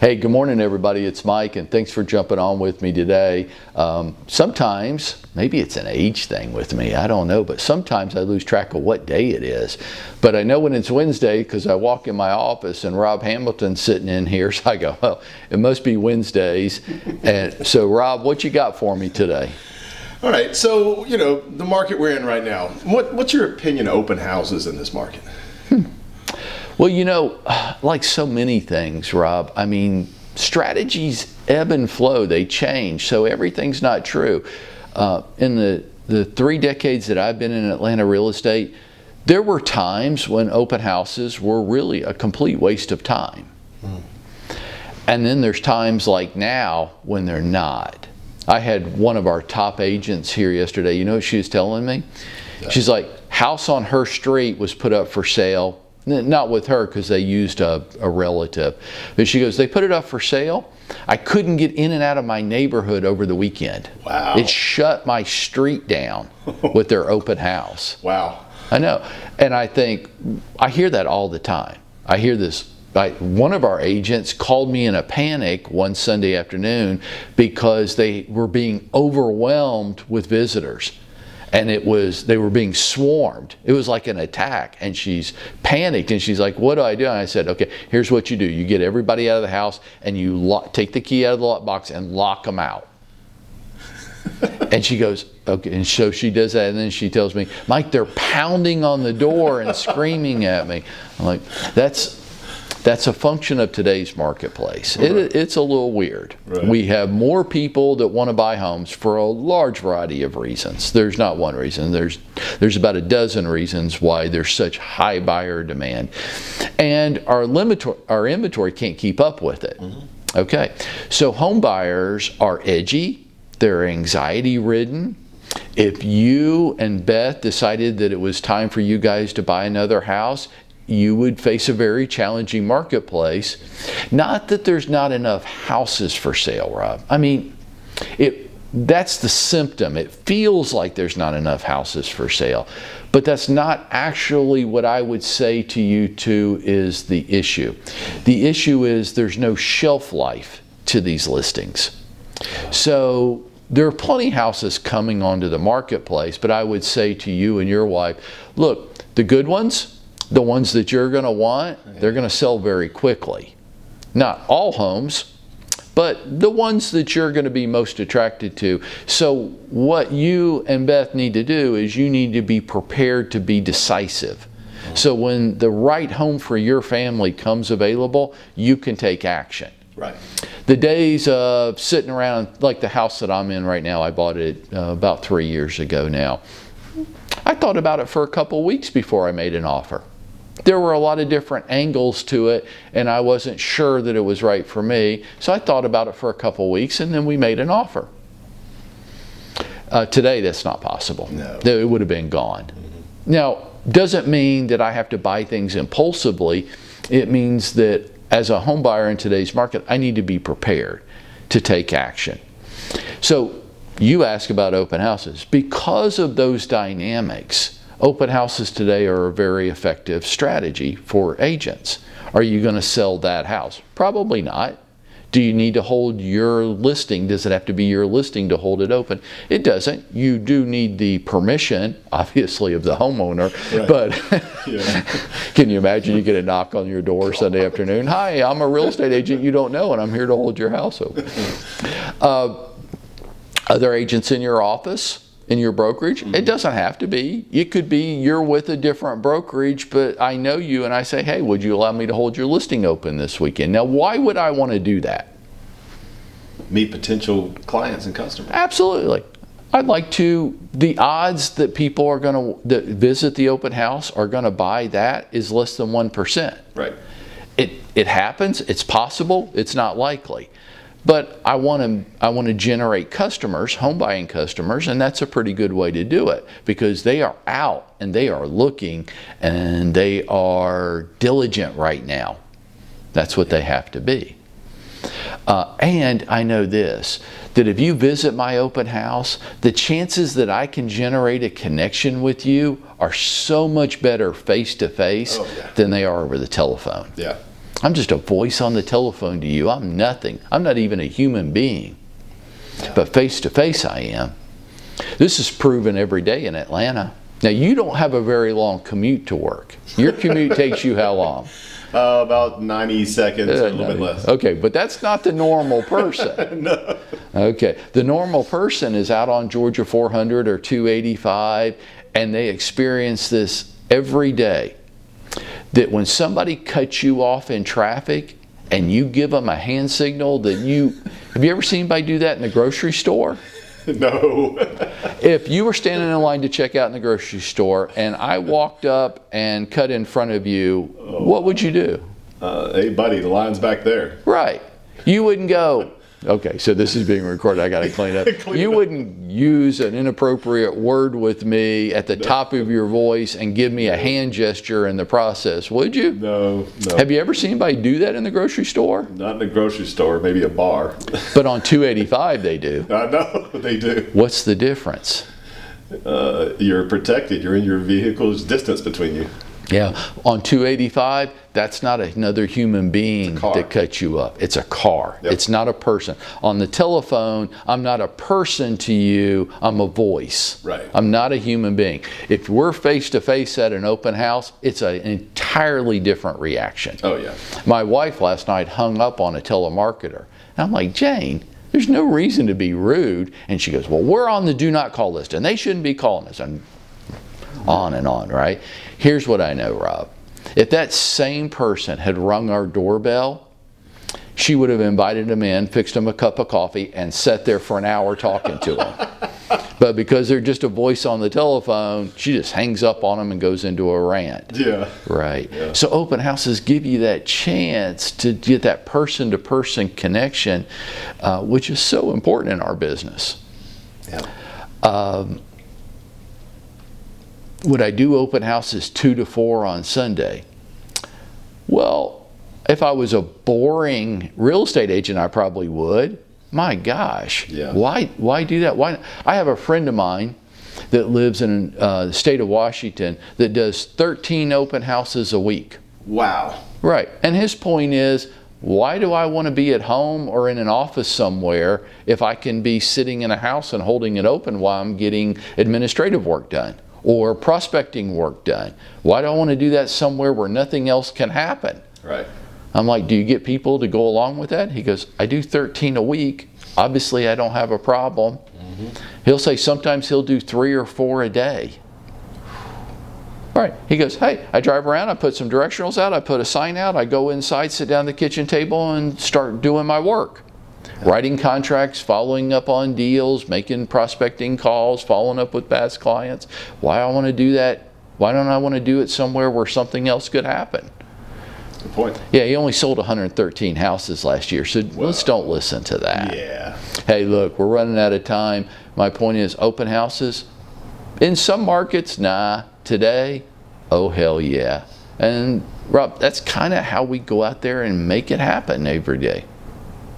Hey, good morning everybody, it's Mike and thanks for jumping on with me today. Sometimes, maybe it's an age thing with me, I don't know, but sometimes I lose track of what day it is. But I know when it's Wednesday because I walk in my office and Rob Hamilton's sitting in here, so I go, well, it must be Wednesdays. And so Rob, what you got for me today? All right, so, the market we're in right now, what's your opinion of open houses in this market? Well, like so many things, Rob, I mean, strategies ebb and flow, they change, so everything's not true. In the 3 decades that I've been in Atlanta real estate, there were times when open houses were really a complete waste of time. And then there's times like now when they're not. I had one of our top agents here yesterday, you know what she was telling me? She's like, house on her street was put up for sale. Not with her because they used a relative. But she goes, they put it up for sale. I couldn't get in and out of my neighborhood over the weekend. Wow. It shut my street down with their open house. Wow. I know. And I think, I hear that all the time. I hear this. One of our agents called me in a panic one Sunday afternoon because they were being overwhelmed with visitors. And they were being swarmed. It was like an attack, and she's panicked, and she's like, what do I do? And I said, okay, here's what you do. You get everybody out of the house, and you take the key out of the lockbox and lock them out. And she goes, okay, and so she does that, and then she tells me, Mike, they're pounding on the door and screaming at me. I'm like, that's a function of today's marketplace. Right. It's a little weird. Right. We have more people that want to buy homes for a large variety of reasons. There's not one reason. There's about a dozen reasons why there's such high buyer demand. And our inventory can't keep up with it. Mm-hmm. Okay, so home buyers are edgy. They're anxiety ridden. If you and Beth decided that it was time for you guys to buy another house, you would face a very challenging marketplace. Not that there's not enough houses for sale, Rob. I mean, that's the symptom. It feels like there's not enough houses for sale. But that's not actually what I would say to you two is the issue. The issue is there's no shelf life to these listings. So there are plenty of houses coming onto the marketplace, but I would say to you and your wife, look, the good ones, the ones that you're going to want, they're going to sell very quickly. Not all homes, but the ones that you're going to be most attracted to. So what you and Beth need to do is you need to be prepared to be decisive. So when the right home for your family comes available, you can take action. Right. The days of sitting around, like the house that I'm in right now, I bought it about 3 years ago now. I thought about it for a couple weeks before I made an offer. There were a lot of different angles to it, and I wasn't sure that it was right for me. So I thought about it for a couple weeks, and then we made an offer. Today, that's not possible. No. It would have been gone. Mm-hmm. Now, doesn't mean that I have to buy things impulsively. It means that as a home buyer in today's market, I need to be prepared to take action. So you ask about open houses. Because of those dynamics, open houses today are a very effective strategy for agents. Are you going to sell that house? Probably not. Do you need to hold your listing? Does it have to be your listing to hold it open? It doesn't. You do need the permission, obviously, of the homeowner. Right. But yeah. Can you imagine you get a knock on your door Sunday afternoon? Hi, I'm a real estate agent you don't know, and I'm here to hold your house open. Other agents in your office? In your brokerage? Mm-hmm. It doesn't have to be. It could be you're with a different brokerage, but I know you and I say, hey, would you allow me to hold your listing open this weekend? Now, why would I want to do that? Meet potential clients and customers. Absolutely. I'd like to, the odds that people are going to that visit the open house are going to buy that is less than 1%. Right. It happens, it's possible, it's not likely. But I want to generate customers, home buying customers, and that's a pretty good way to do it because they are out and they are looking and they are diligent right now. That's what they have to be. And I know this, that if you visit my open house, the chances that I can generate a connection with you are so much better face to face than they are over the telephone. Yeah. I'm just a voice on the telephone to you. I'm nothing. I'm not even a human being. But face to face I am. This is proven every day in Atlanta. Now, you don't have a very long commute to work. Your commute takes you how long? About 90 seconds, or a little bit less. Okay, but that's not the normal person. No. Okay, the normal person is out on Georgia 400 or 285, and they experience this every day. That when somebody cuts you off in traffic and you give them a hand signal have you ever seen anybody do that in the grocery store? No. If you were standing in line to check out in the grocery store and I walked up and cut in front of you, what would you do? Hey buddy, the line's back there. Right. You wouldn't go, okay, so this is being recorded, I gotta clean up. You wouldn't use an inappropriate word with me at the top of your voice and give me a hand gesture in the process, would you? No. Have you ever seen anybody do that in the grocery store? Not in a grocery store, maybe a bar. But on 285 they do. I know, they do. What's the difference? You're protected. You're in your vehicle. There's distance between you. Yeah, on 285, that's not another human being that cuts you up. It's a car. Yep. It's not a person. On the telephone, I'm not a person to you. I'm a voice. Right. I'm not a human being. If we're face to face at an open house, it's an entirely different reaction. Oh, yeah. My wife last night hung up on a telemarketer. And I'm like, Jane, there's no reason to be rude. And she goes, well, we're on the do not call list, and they shouldn't be calling us. And on, right? Here's what I know, Rob. If that same person had rung our doorbell, she would have invited him in, fixed him a cup of coffee, and sat there for an hour talking to him. But because they're just a voice on the telephone, she just hangs up on them and goes into a rant. Yeah. Right. Yeah. So open houses give you that chance to get that person-to-person connection, which is so important in our business. Yeah. Would I do open houses 2 to 4 on Sunday? Well, if I was a boring real estate agent, I probably would. My gosh, Yeah. Why do that? Why? I have a friend of mine that lives in the state of Washington that does 13 open houses a week. Wow. Right, and his point is, why do I want to be at home or in an office somewhere if I can be sitting in a house and holding it open while I'm getting administrative work done or prospecting work done? Why do I want to do that somewhere where nothing else can happen? Right. I'm like, do you get people to go along with that? He goes, I do 13 a week. Obviously, I don't have a problem. Mm-hmm. He'll say sometimes he'll do 3 or 4 a day. Right. He goes, hey, I drive around, I put some directionals out, I put a sign out, I go inside, sit down at the kitchen table and start doing my work. Writing contracts, following up on deals, making prospecting calls, following up with past clients. Why I want to do that? Why don't I want to do it somewhere where something else could happen? Good point. Yeah, he only sold 113 houses last year, so let's don't listen to that. Yeah. Hey, look, we're running out of time. My point is, open houses, in some markets, nah. Today, oh hell yeah. And Rob, that's kind of how we go out there and make it happen every day.